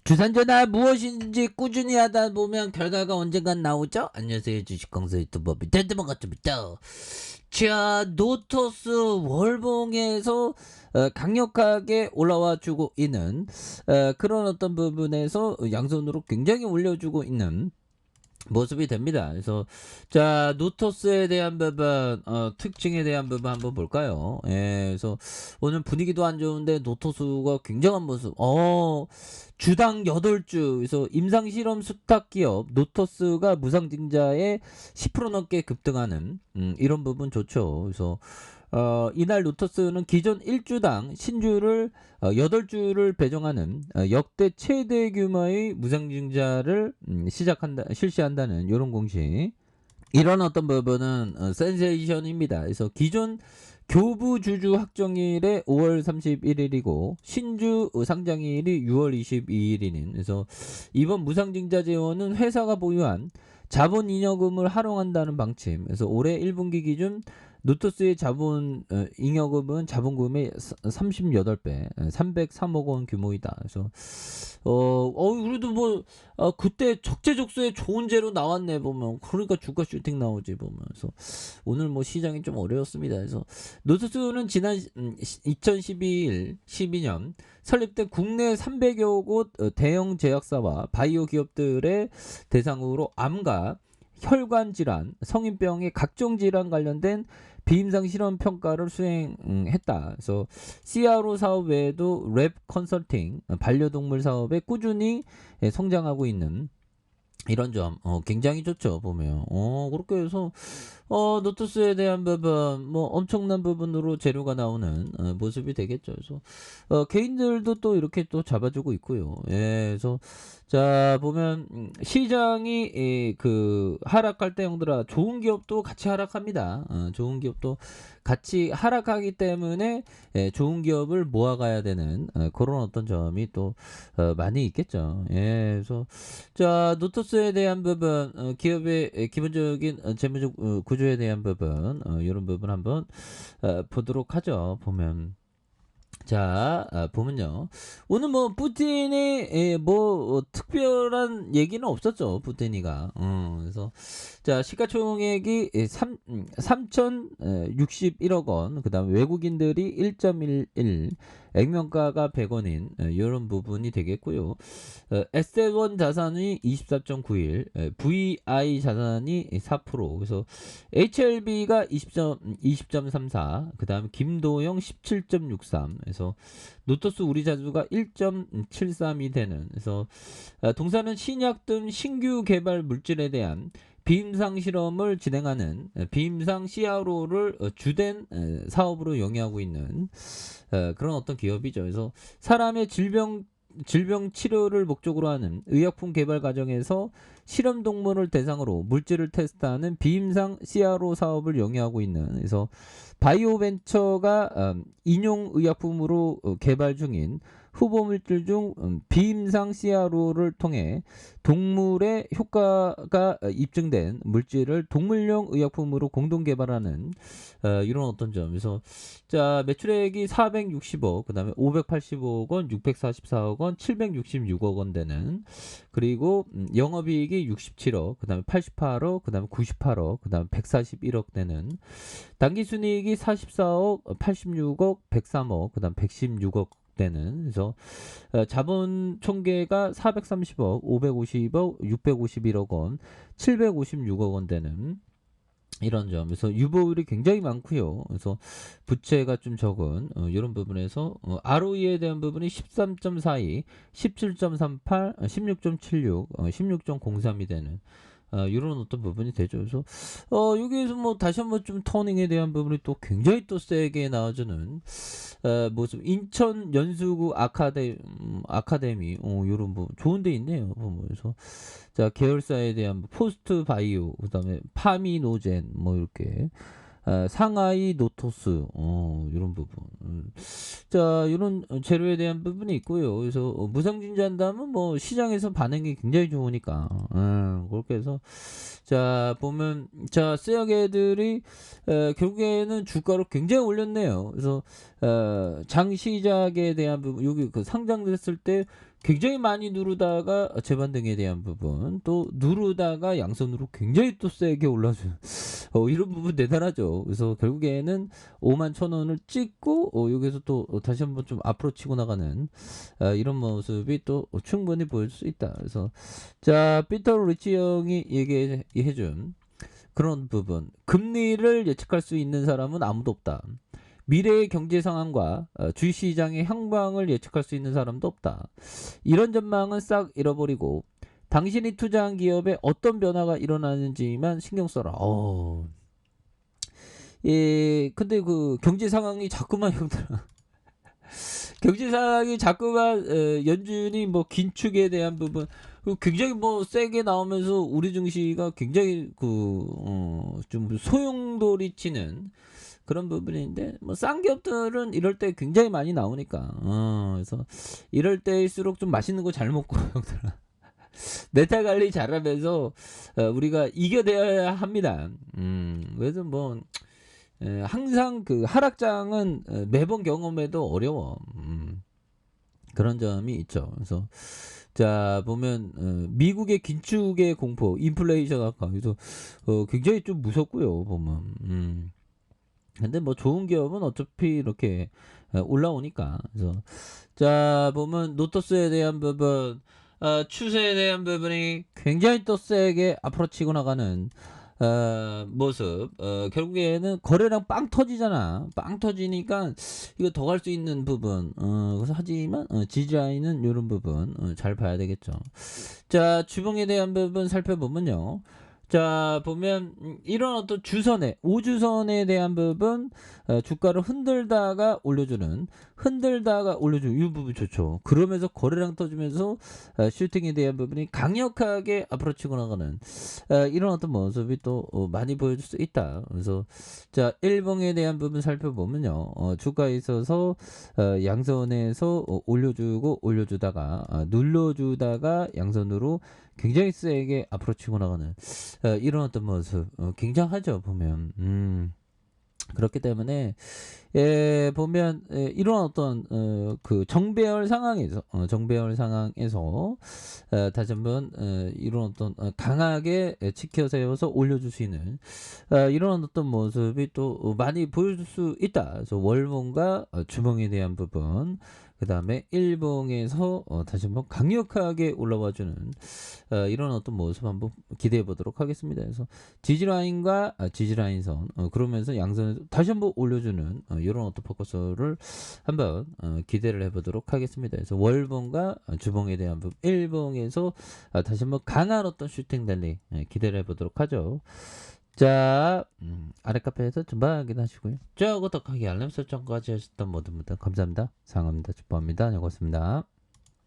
주산전화 무엇인지 꾸준히 하다 보면 결과가 언젠간 나오죠? 안녕하세요. 주식강사 유튜버 밑에드만 같습니다. 자, 노토스 월봉에서 강력하게 올라와 주고 있는 그런 어떤 부분에서 양손으로 굉장히 올려주고 있는 모습이 됩니다. 그래서 자, 노토스에 대한 부분, 특징에 대한 부분 한번 볼까요? 예, 그래서 오늘 분위기도 안 좋은데 노토스가 굉장한 모습. 주당 8주. 그래서 임상 실험 수탁 기업 노토스가 무상증자에 10% 넘게 급등하는 이런 부분 좋죠. 그래서 이날 노토스는 기존 1주당 신주를 8주를 배정하는 역대 최대 규모의 무상증자를 실시한다는 이런 공식. 이런 어떤 부분은 센세이션입니다. 그래서 기존 교부 주주 확정일에 5월 31일이고 신주 상장일이 6월 22일이는 그래서 이번 무상증자 재원은 회사가 보유한 자본 잉여금을 활용한다는 방침. 그래서 올해 1분기 기준 노토스의 자본 잉여금은 자본금의 38배, 303억 원 규모이다. 그래서 그래도 뭐 그때 적재적소에 좋은 재료 나왔네 보면. 그러니까 주가 슈팅 나오지 보면. 그래서 오늘 뭐 시장이 좀 어려웠습니다. 그래서 노토스는 지난 2012년 설립된 국내 300여 곳 대형 제약사와 바이오 기업들의 대상으로 암과 혈관 질환, 성인병의 각종 질환 관련된 비임상 실험 평가를 수행했다. 그래서 CRO 사업 외에도 랩 컨설팅, 반려동물 사업에 꾸준히 성장하고 있는 이런 점 굉장히 좋죠. 보면 그렇게 해서 노토스에 대한 부분 뭐 엄청난 부분으로 재료가 나오는 모습이 되겠죠. 그래서 개인들도 또 이렇게 또 잡아주고 있고요. 예, 그래서 자 보면 시장이 그 하락할 때 형들아 좋은 기업도 같이 하락합니다. 좋은 기업도 같이 하락하기 때문에 좋은 기업을 모아가야 되는 그런 어떤 점이 또 많이 있겠죠. 예, 그래서 자 노토스에 대한 부분 기업의 기본적인 재무적 구조에 대한 부분 이런 부분 한번 보도록 하죠. 보면 자 보면요 오늘 뭐 푸틴이 뭐 특별한 얘기는 없었죠. 푸틴이가 그래서 자 시가총액이 3,061억 원, 그 다음에 외국인들이 1.11, 액면가가 100원인 이런 부분이 되겠고요. 에셋원 자산이 24.91, VI 자산이 4%, 그래서 HLB가 20.34, 그 다음에 김도영 17.63, 그래서 노토스 우리자주가 1.73이 되는. 그래서 동사는 신약 등 신규 개발 물질에 대한 비임상 실험을 진행하는 비임상 CRO를 주된 사업으로 영위하고 있는 그런 어떤 기업이죠. 그래서 사람의 질병 치료를 목적으로 하는 의약품 개발 과정에서 실험 동물을 대상으로 물질을 테스트하는 비임상 CRO 사업을 영위하고 있는. 그래서 바이오 벤처가 인용 의약품으로 개발 중인 후보 물질 중 비임상 CRO를 통해 동물의 효과가 입증된 물질을 동물용 의약품으로 공동 개발하는 이런 어떤 점. 그래서 자 매출액이 460억, 그 다음에 585억 원, 644억 원, 766억 원 되는. 그리고 영업이익이 67억, 그 다음에 88억, 그 다음에 98억, 그 다음에 141억 되는. 당기순이익이 44억, 86억, 103억, 그 다음 116억 되는. 그래서 자본 총계가 430억, 550억, 651억 원, 756억 원 되는 이런 점. 그래서 유보율이 굉장히 많고요. 그래서 부채가 좀 적은 이런 부분에서 ROE에 대한 부분이 13.42, 17.38, 16.76, 16.03이 되는 이런 어떤 부분이 되죠. 그래서 여기에서 뭐 다시 한번 좀 터닝에 대한 부분이 또 굉장히 또 세게 나와주는 모습. 인천 연수구 아카데미 이런 부분 좋은 데 있네요. 보면서 자 계열사에 대한 포스트 바이오, 그다음에 파미노젠 뭐 이렇게 상하이 노토스 이런 부분. 자 이런 재료에 대한 부분이 있고요. 그래서 무상증자한다면 뭐 시장에서 반응이 굉장히 좋으니까 그렇게 해서 자 보면 자 쓰여개들이 결국에는 주가를 굉장히 올렸네요. 그래서 장 시작에 대한 부분 여기 그 상장됐을 때 굉장히 많이 누르다가 재반등에 대한 부분, 또 누르다가 양선으로 굉장히 또 세게 올라주는 이런 부분 대단하죠. 그래서 결국에는 51,000원을 찍고 여기서 또 다시 한번 좀 앞으로 치고 나가는 이런 모습이 또 충분히 보일 수 있다. 그래서 자, 피터 리치 형이 얘기해준 그런 부분, 금리를 예측할 수 있는 사람은 아무도 없다. 미래의 경제 상황과 주식시장의 향방을 예측할 수 있는 사람도 없다. 이런 전망은 싹 잃어버리고 당신이 투자한 기업에 어떤 변화가 일어나는지만 신경 써라. 예, 근데 그 경제 상황이 자꾸만 형들아. 경제 상황이 자꾸만 연준이 뭐 긴축에 대한 부분 굉장히 뭐 세게 나오면서 우리 증시가 굉장히 좀 소용돌이 치는 그런 부분인데 뭐 싼 기업들은 이럴 때 굉장히 많이 나오니까 그래서 이럴 때일수록 좀 맛있는 거 잘 먹고 형들아 메타 관리 잘하면서 우리가 이겨내야 합니다. 그래서 뭐 항상 그 하락장은 매번 경험해도 어려워. 그런 점이 있죠. 그래서 자 보면 미국의 긴축의 공포, 인플레이션 아까 그래서 굉장히 좀 무섭고요. 보면 근데 뭐 좋은 기업은 어차피 이렇게 올라오니까. 그래서 자 보면 노토스에 대한 부분, 추세에 대한 부분이 굉장히 또 세게 앞으로 치고 나가는 모습. 결국에는 거래량 빵 터지잖아. 빵 터지니까 이거 더 갈 수 있는 부분. 그래서 하지만 지지라인은 이런 부분 잘 봐야 되겠죠. 자, 주봉에 대한 부분 살펴보면요. 자, 보면 이런 어떤 주선에 5주선에 대한 부분 주가를 흔들다가 올려주는 이 부분 좋죠. 그러면서 거래량 터지면서 슈팅에 대한 부분이 강력하게 앞으로 치고 나가는 이런 어떤 모습이 또 많이 보여줄 수 있다. 그래서 자, 일봉에 대한 부분 살펴보면요. 주가에 있어서 양선에서 올려주다가 눌러주다가 양선으로 굉장히 세게 앞으로 치고 나가는 이런 어떤 모습 굉장하죠. 보면 그렇기 때문에 보면 이런 어떤 그 정배열 상황에서 다시 한번 이런 어떤 강하게 지켜 세워서 올려줄 수 있는 이런 어떤 모습이 또 많이 보여줄 수 있다. 그래서 월봉과 주봉에 대한 부분, 그 다음에 일봉에서 다시 한번 강력하게 올라와주는 이런 어떤 모습 한번 기대해 보도록 하겠습니다. 그래서 지지라인과 지지라인선 그러면서 양선에서 다시 한번 올려주는 이런 어떤 포커스를 한번 기대를 해보도록 하겠습니다. 그래서 월봉과 주봉에 대한 부분, 일봉에서 다시 한번 강한 어떤 슈팅 랠리 기대를 해보도록 하죠. 자, 아래 카페에서 좀 확인하시고요. 자, 구독하기 알람 설정까지 하셨던 모든 분들 감사합니다. 사랑합니다. 축복합니다. 고맙습니다.